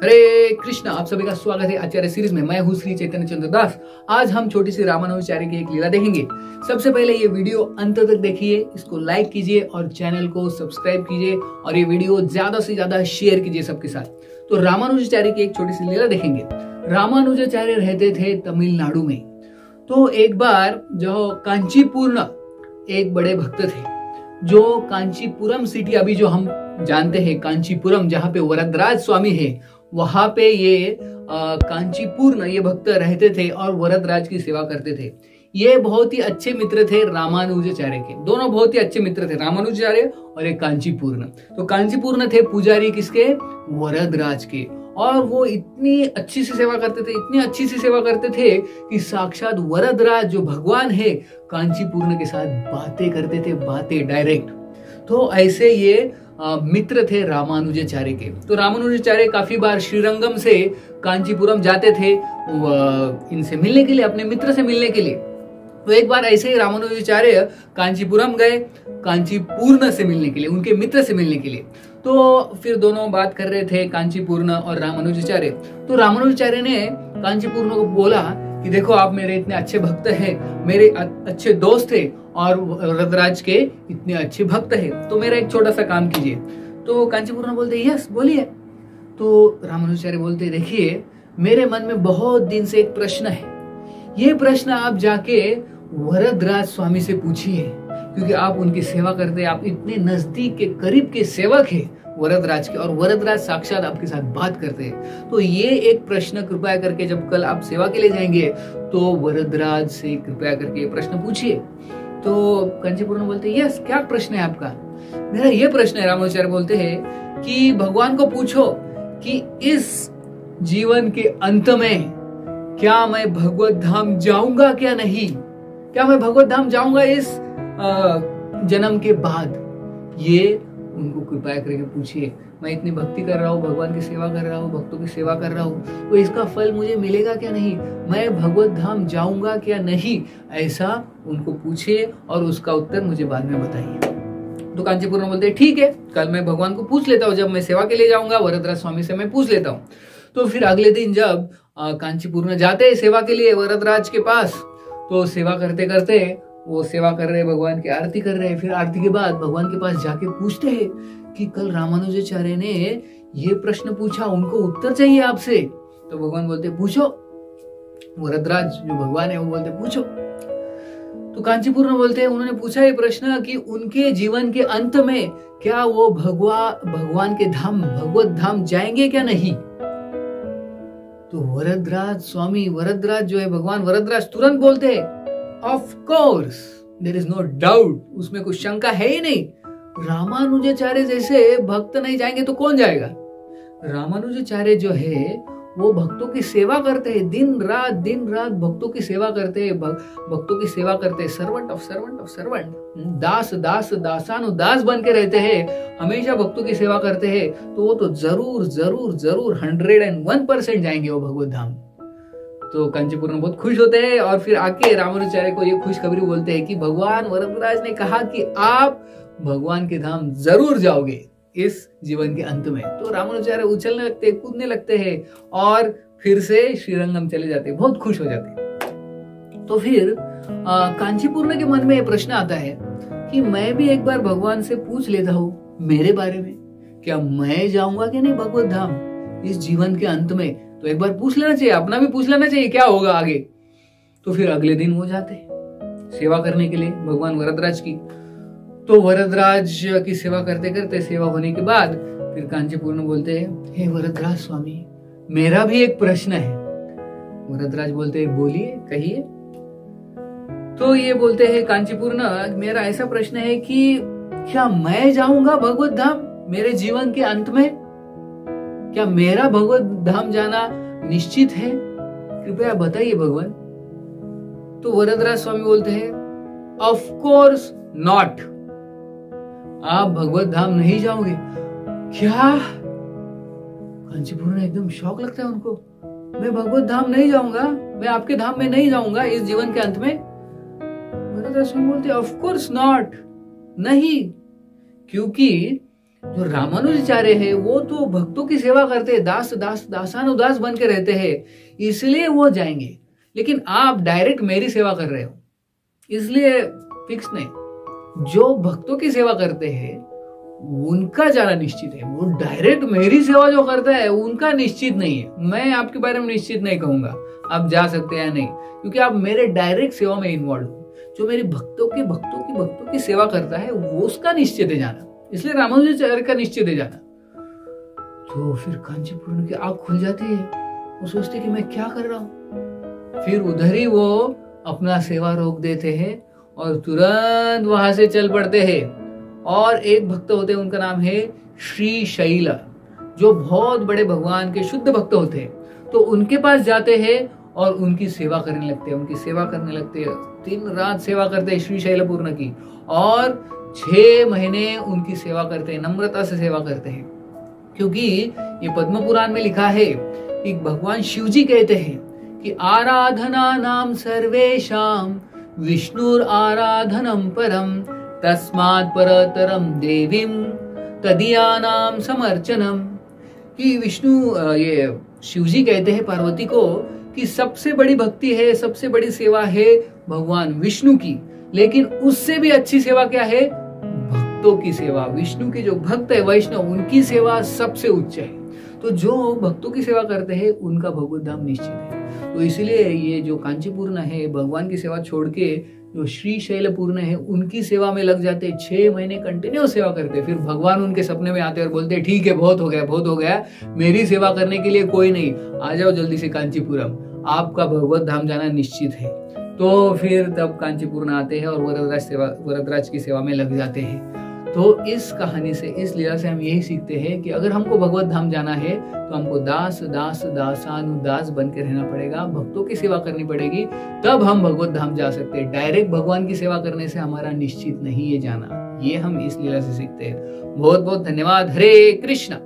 हरे कृष्ण, आप सभी का स्वागत है आचार्य सीरीज में। मैं हूँ श्री चैतन्य चंद्र दास। आज हम छोटी सी रामानुजाचार्य की एक लीला देखेंगे। सबसे पहले ये वीडियो अंत तक देखिए, इसको लाइक कीजिए और चैनल को सब्सक्राइब कीजिए और ये वीडियो ज्यादा से ज्यादा शेयर कीजिए सबके साथ। तो रामानुजाचार्य की एक छोटी सी लीला देखेंगे। रामानुजाचार्य रहते थे तमिलनाडु में। तो एक बार जो कांचीपुरम एक बड़े भक्त थे, जो कांचीपुरम सिटी अभी जो हम जानते हैं कांचीपुरम, जहाँ पे वरदराज स्वामी है, वहां पे ये कांचीपुरम ये भक्त रहते थे और वरदराज की सेवा करते थे। ये बहुत ही अच्छे मित्र थे रामानुजाचार्य के। दोनों बहुत ही अच्छे मित्र थे, रामानुजाचार्य और एक कांचीपुरम। तो कांचीपुरम थे पुजारी किसके? वरदराज के। और वो इतनी अच्छी सी सेवा करते थे, इतनी अच्छी सी सेवा करते थे कि साक्षात वरदराज जो भगवान है कांचीपुरम के साथ बातें करते थे, बातें डायरेक्ट। तो ऐसे ये मित्र थे रामानुजाचार्य के। तो रामानुजाचार्य काफी बार श्रीरंगम से कांचीपुरम जाते थे इनसे मिलने के लिए, अपने मित्र से मिलने के लिए। तो एक बार ऐसे ही रामानुजाचार्य कांचीपुरम गए कांचीपुरम से मिलने के लिए, उनके मित्र से मिलने के लिए। तो फिर दोनों बात कर रहे थे, कांचीपुरम और रामानुजाचार्य। तो रामानुजाचार्य ने कांचीपुरम को बोला कि देखो, आप मेरे इतने अच्छे भक्त हैं, मेरे अच्छे दोस्त थे और वरदराज के इतने अच्छे भक्त हैं, तो मेरा एक छोटा सा काम कीजिए। तो कांचीपुरम बोलते यस बोलिए। तो रामानुजाचार्य बोलते देखिए, मेरे मन में बहुत दिन से एक प्रश्न है। ये प्रश्न आप जाके वरदराज स्वामी से पूछिए, क्योंकि आप उनकी सेवा करते हैं, आप इतने नजदीक के करीब के सेवक हैं वरदराज के, और वरदराज साक्षात आपके साथ बात करते हैं। तो ये एक प्रश्न कृपया करके जब कल आप सेवा के लिए जाएंगे तो वरदराज से कृपया करके प्रश्न पूछिए। तो कांचीपुरम बोलते यस, क्या प्रश्न है आपका? मेरा ये प्रश्न है, रामानुजाचार्य बोलते हैं, कि भगवान को पूछो कि इस जीवन के अंत में क्या मैं भगवत धाम जाऊंगा क्या नहीं, क्या मैं भगवत धाम जाऊंगा इस जन्म के बाद। ये उनको कृपया करके पूछिए। मैं इतनी भक्ति कर रहा हूँ, भगवान की सेवा कर रहा हूँ, भक्तों की सेवा कर रहा हूँ, तो इसका फल मुझे मिलेगा क्या नहीं, मैं भगवत धाम जाऊंगा क्या नहीं, ऐसा उनको पूछिए और उसका उत्तर मुझे बाद में बताइए। तो कांचीपुरम बोलते ठीक है, कल मैं भगवान को पूछ लेता हूँ, जब मैं सेवा के लिए जाऊंगा वरदराज स्वामी से मैं पूछ लेता हूँ। तो फिर अगले दिन जब कांचीपुरम जाते हैं सेवा के लिए वरदराज के पास, तो सेवा करते करते वो सेवा कर रहे, भगवान की आरती कर रहे हैं। फिर आरती के बाद भगवान के पास जाके पूछते हैं कि कल रामानुजाचार्य ने ये प्रश्न पूछा, उनको उत्तर चाहिए आपसे। तो भगवान बोलते पूछो। वरदराज जो भगवान है वो बोलते पूछो। तो कांचीपुरम बोलते हैं उन्होंने पूछा ये प्रश्न कि उनके जीवन के अंत में क्या वो भगवान के धाम, भगवत धाम जाएंगे क्या नहीं। तो वरदराज स्वामी, वरदराज जो है भगवान वरदराज, तुरंत बोलते हैं of course, there is no doubt, उसमें कुछ शंका है ही नहीं। रामानुजाचार्य जैसे भक्त नहीं जाएंगे तो कौन जाएगा। रामानुजाचार्य जो है वो भक्तों की सेवा करते हैं, दिन रात भक्तों की सेवा करते हैं, भक्तों की सेवा करते हैं, सर्वेंट ऑफ सर्वेंट, दास दासानुदास बन के रहते हैं, हमेशा भक्तों की सेवा करते हैं। तो वो तो जरूर 101% जाएंगे वो भगवत धाम। तो कांचीपुरम बहुत खुश होते हैं और फिर आके रामानुजाचार्य को ये खुशखबरी बोलते हैं कि भगवान वरदराज ने कहा कि आप भगवान के धाम जरूर जाओगे इस जीवन के अंत में। तो रामानुजाचार्य उछलने लगते हैं, कूदने लगते हैं और फिर से श्रीरंगम चले जाते हैं, बहुत खुश हो जाते हैं। तो फिर कांचीपुरम के मन में ये प्रश्न आता है कि मैं भी एक बार भगवान से पूछ लेता हूँ मेरे बारे में, क्या मैं जाऊंगा कि नहीं भगवत धाम इस जीवन के अंत में। तो एक बार पूछ लेना चाहिए, अपना भी पूछ लेना चाहिए क्या होगा आगे। तो फिर अगले दिन वो जाते सेवा करने के लिए भगवान वरदराज की। तो वरदराज की सेवा करते करते सेवा होने के बाद फिर कांचीपुरम बोलते हैं हे वरदराज स्वामी, मेरा भी एक प्रश्न है। वरदराज बोलते हैं बोलिए, कहिए। तो ये बोलते हैं कांचीपुरम, मेरा ऐसा प्रश्न है कि क्या मैं जाऊंगा भगवत धाम मेरे जीवन के अंत में, क्या मेरा भगवत धाम जाना निश्चित है, कृपया बताइए भगवान। तो वरदराज स्वामी बोलते हैं ऑफ कोर्स नॉट, आप भगवत धाम नहीं जाओगे। क्या? कांचीपुरम एकदम शौक लगता है उनको, मैं भगवत धाम नहीं जाऊंगा, मैं आपके धाम में नहीं जाऊंगा इस जीवन के अंत में। वरदराज स्वामी बोलते ऑफ कोर्स नॉट, नहीं, क्योंकि जो रामानुजाचार्य है वो तो भक्तों की सेवा करते हैं, दास दास दासानुदास बन के रहते हैं, इसलिए वो जाएंगे। लेकिन आप डायरेक्ट मेरी सेवा कर रहे हो, इसलिए फिक्स नहीं। जो भक्तों की सेवा करते हैं उनका जाना निश्चित है। वो डायरेक्ट मेरी सेवा जो करता है उनका निश्चित नहीं है। मैं आपके बारे में निश्चित नहीं कहूंगा आप जा सकते हैं या नहीं, क्योंकि आप मेरे डायरेक्ट सेवा में इन्वॉल्व हो। जो मेरी भक्तों की सेवा करता है वो उसका निश्चित है जाना, इसलिए रामानुजाचार्य का निश्चित है जाना। तो फिर कांचीपुरम की आंख खुल जाती है, वो सोचते कि मैं क्या कर रहा हूं। फिर उधर ही वो अपना सेवा रोक देते हैं और तुरंत वहां से चल पड़ते हैं। और एक भक्त होते हैं, उनका नाम है श्री शैल, जो बहुत बड़े भगवान के शुद्ध भक्त होते हैं। तो उनके पास जाते हैं और उनकी सेवा करने लगते हैं, दिन रात सेवा करते हैं श्री शैलपूर्ण की, और 6 महीने उनकी सेवा करते हैं, नम्रता से सेवा करते हैं। क्योंकि ये पद्म पुराण में लिखा है कि भगवान शिव जी कहते हैं कि आराधना नाम सर्वेशाम विष्णुर आराधनम परम तस्मात् परतरम देवीम तदीयानाम समर्चनम। कि विष्णु, ये शिव जी कहते हैं पार्वती को कि सबसे बड़ी भक्ति है, सबसे बड़ी सेवा है भगवान विष्णु की, लेकिन उससे भी अच्छी सेवा क्या है? भक्तों की सेवा। विष्णु के जो भक्त है वैष्णव, उनकी सेवा सबसे उच्च है। तो जो भक्तों की सेवा करते हैं उनका भगवत धाम निश्चित है। तो इसलिए ये जो कांचीपूर्ण है, भगवान की सेवा छोड़ के जो श्री शैलपूर्ण है उनकी सेवा में लग जाते, 6 महीने कंटिन्यू सेवा करते। फिर भगवान उनके सपने में आते और बोलते ठीक है, बहुत हो गया, मेरी सेवा करने के लिए कोई नहीं, आ जाओ जल्दी से कांचीपुरम, आपका भगवत धाम जाना निश्चित है। तो फिर तब कांचीपुरम आते हैं और वरदराज की सेवा में लग जाते हैं। तो इस कहानी से, इस लीला से हम यही सीखते हैं कि अगर हमको भगवत धाम जाना है तो हमको दासानुदास बन के रहना पड़ेगा, भक्तों की सेवा करनी पड़ेगी, तब हम भगवत धाम जा सकते हैं। डायरेक्ट भगवान की सेवा करने से हमारा निश्चित नहीं है जाना। ये हम इस लीला से सीखते हैं। बहुत बहुत धन्यवाद। हरे कृष्णा।